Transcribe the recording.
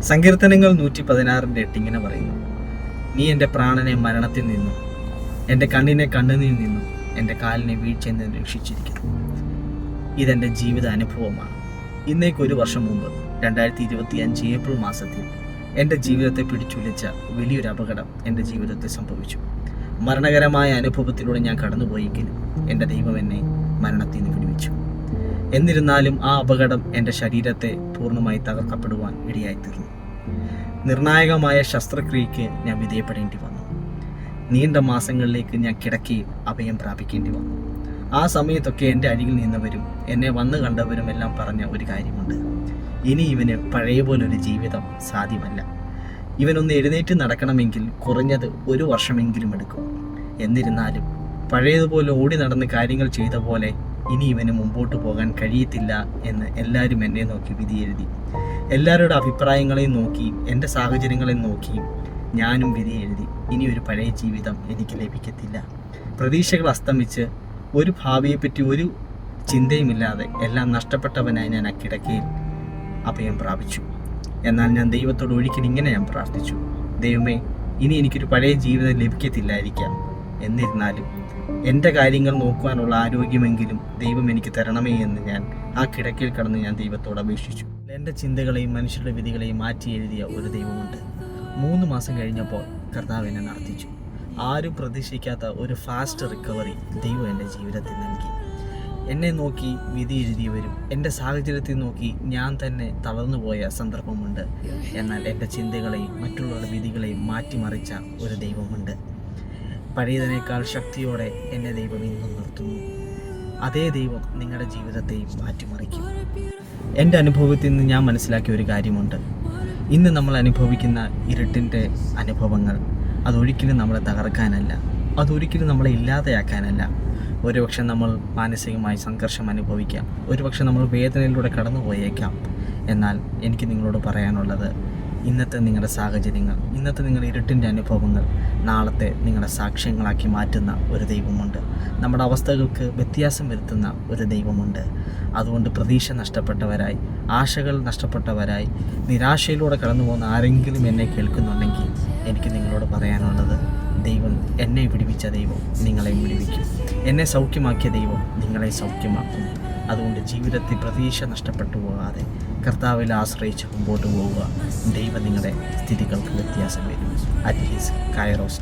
സങ്കീർത്തനങ്ങൾ 116:8 ഇങ്ങനെ പറയുന്നു: നീ എൻ്റെ പ്രാണനെ മരണത്തിൽ നിന്നും എൻ്റെ കണ്ണിനെ കണ്ണുനീരിൽ നിന്നും എൻ്റെ കാലിനെ വീഴ്ചയിൽ നിന്ന് രക്ഷിച്ചിരിക്കുന്നു. ഇതെൻ്റെ ജീവിത അനുഭവമാണ്. ഇന്നേക്ക് 1 വർഷം മുമ്പ് 2025 ഏപ്രിൽ മാസത്തിൽ എൻ്റെ ജീവിതത്തെ പിടിച്ചുലച്ച വലിയൊരു അപകടം എൻ്റെ ജീവിതത്തിൽ സംഭവിച്ചു. മരണകരമായ അനുഭവത്തിലൂടെ ഞാൻ കടന്നുപോയെങ്കിലും എൻ്റെ ദൈവം എന്നെ മരണത്തിൽ നിന്ന് വിടുവിച്ചു. എന്നിരുന്നാലും ആ അപകടം എൻ്റെ ശരീരത്തെ പൂർണ്ണമായി തകർക്കപ്പെടുവാൻ ഇടയായിത്തീർന്നു. നിർണായകമായ ശസ്ത്രക്രിയയ്ക്ക് ഞാൻ വിധേയപ്പെടേണ്ടി വന്നു. നീണ്ട മാസങ്ങളിലേക്ക് ഞാൻ കിടക്കയിൽ അഭയം പ്രാപിക്കേണ്ടി വന്നു. ആ സമയത്തൊക്കെ എൻ്റെ അരികിൽ നിന്നവരും എന്നെ വന്നു കണ്ടവരും എല്ലാം പറഞ്ഞ ഒരു കാര്യമുണ്ട്: ഇനി ഇവന് പഴയ പോലൊരു ജീവിതം സാധ്യമല്ല. ഇവനൊന്ന് എഴുന്നേറ്റ് നടക്കണമെങ്കിൽ കുറഞ്ഞത് 1 വർഷമെങ്കിലും എടുക്കും. എന്നിരുന്നാലും പഴയതുപോലെ ഓടി നടന്ന് കാര്യങ്ങൾ ചെയ്ത പോലെ ഇനി ഇവന് മുമ്പോട്ട് പോകാൻ കഴിയത്തില്ല എന്ന് എല്ലാവരും എന്നെ നോക്കി വിധി എഴുതി. എല്ലാവരുടെ അഭിപ്രായങ്ങളെയും നോക്കി എൻ്റെ സാഹചര്യങ്ങളെയും നോക്കി ഞാനും വിധി എഴുതി. ഇനി ഒരു പഴയ ജീവിതം എനിക്ക് ലഭിക്കത്തില്ല. പ്രതീക്ഷകൾ അസ്തമിച്ച് ഒരു ഭാവിയെപ്പറ്റി ഒരു ചിന്തയുമില്ലാതെ എല്ലാം നഷ്ടപ്പെട്ടവനായി ഞാൻ കിടക്കയിൽ അഭയം പ്രാപിച്ചു. എന്നാൽ ഞാൻ ദൈവത്തോട് ഒരിക്കലും ഇങ്ങനെ ഞാൻ പ്രാർത്ഥിച്ചു: ദൈവമേ, ഇനി എനിക്കൊരു പഴയ ജീവിതം ലഭിക്കത്തില്ലായിരിക്കാം. എന്നിരുന്നാലും എൻ്റെ കാര്യങ്ങൾ നോക്കുവാനുള്ള ആരോഗ്യമെങ്കിലും ദൈവം എനിക്ക് തരണമേ എന്ന് ഞാൻ ആ കിടക്കയിൽ കടന്ന് ഞാൻ ദൈവത്തോട് അപേക്ഷിച്ചു. എൻ്റെ ചിന്തകളെയും മനുഷ്യരുടെ വിധികളെയും മാറ്റി എഴുതിയ ഒരു ദൈവമുണ്ട്. 3 മാസം കഴിഞ്ഞപ്പോൾ കർത്താവ് എന്നെ നടത്തിച്ചു. ആരും പ്രതീക്ഷിക്കാത്ത ഒരു ഫാസ്റ്റ് റിക്കവറി ദൈവം എൻ്റെ ജീവിതത്തിൽ നൽകി. എന്നെ നോക്കി വിധി എഴുതിയവരും എൻ്റെ സാഹചര്യത്തിൽ നോക്കി ഞാൻ തന്നെ തളർന്നുപോയ സന്ദർഭമുണ്ട്. എന്നാൽ എൻ്റെ ചിന്തകളെയും മറ്റുള്ളവരുടെ വിധികളെയും മാറ്റിമറിച്ച ഒരു ദൈവമുണ്ട്. പഴയതിനേക്കാൾ ശക്തിയോടെ എന്നെ ദൈവം ഇന്നും നിർത്തുന്നു. അതേ ദൈവം നിങ്ങളുടെ ജീവിതത്തെയും മാറ്റിമറിക്കും. എൻ്റെ അനുഭവത്തിൽ നിന്ന് ഞാൻ മനസ്സിലാക്കിയ ഒരു കാര്യമുണ്ട്: ഇന്ന് നമ്മൾ അനുഭവിക്കുന്ന ഇരുട്ടിൻ്റെ അനുഭവങ്ങൾ അതൊരിക്കലും നമ്മളെ തകർക്കാനല്ല, അതൊരിക്കലും നമ്മളെ ഇല്ലാതെയാക്കാനല്ല. ഒരുപക്ഷെ നമ്മൾ മാനസികമായി സംഘർഷം അനുഭവിക്കാം, ഒരുപക്ഷെ നമ്മൾ വേദനയിലൂടെ കടന്നു പോയേക്കാം. എന്നാൽ എനിക്ക് നിങ്ങളോട് പറയാനുള്ളത്, ഇന്നത്തെ നിങ്ങളുടെ സാഹചര്യങ്ങൾ, ഇന്നത്തെ നിങ്ങളുടെ ഇരുട്ടിൻ്റെ അനുഭവങ്ങൾ നാളത്തെ നിങ്ങളുടെ സാക്ഷ്യങ്ങളാക്കി മാറ്റുന്ന ഒരു ദൈവമുണ്ട്. നമ്മുടെ അവസ്ഥകൾക്ക് വ്യത്യാസം വരുത്തുന്ന ഒരു ദൈവമുണ്ട്. അതുകൊണ്ട് പ്രതീക്ഷ നഷ്ടപ്പെട്ടവരായി, ആശകൾ നഷ്ടപ്പെട്ടവരായി, നിരാശയിലൂടെ കടന്നു പോകുന്ന ആരെങ്കിലും എന്നെ കേൾക്കുന്നുണ്ടെങ്കിൽ എനിക്ക് നിങ്ങളോട് പറയാനുള്ളത്: ദൈവം എന്നെ വിടുവിച്ച ദൈവം നിങ്ങളെ വിടുവിക്കും. എന്നെ സൗഖ്യമാക്കിയ ദൈവം നിങ്ങളെ സൗഖ്യമാക്കും. അതുകൊണ്ട് ജീവിതത്തിൽ പ്രതീക്ഷ നഷ്ടപ്പെട്ടു പോകാതെ കർത്താവിൽ ആശ്രയിച്ച് മുമ്പോട്ട് പോവുക. ദൈവം നിങ്ങളുടെ സ്ഥിതികൾക്ക് വ്യത്യാസം വരും. At his kairos.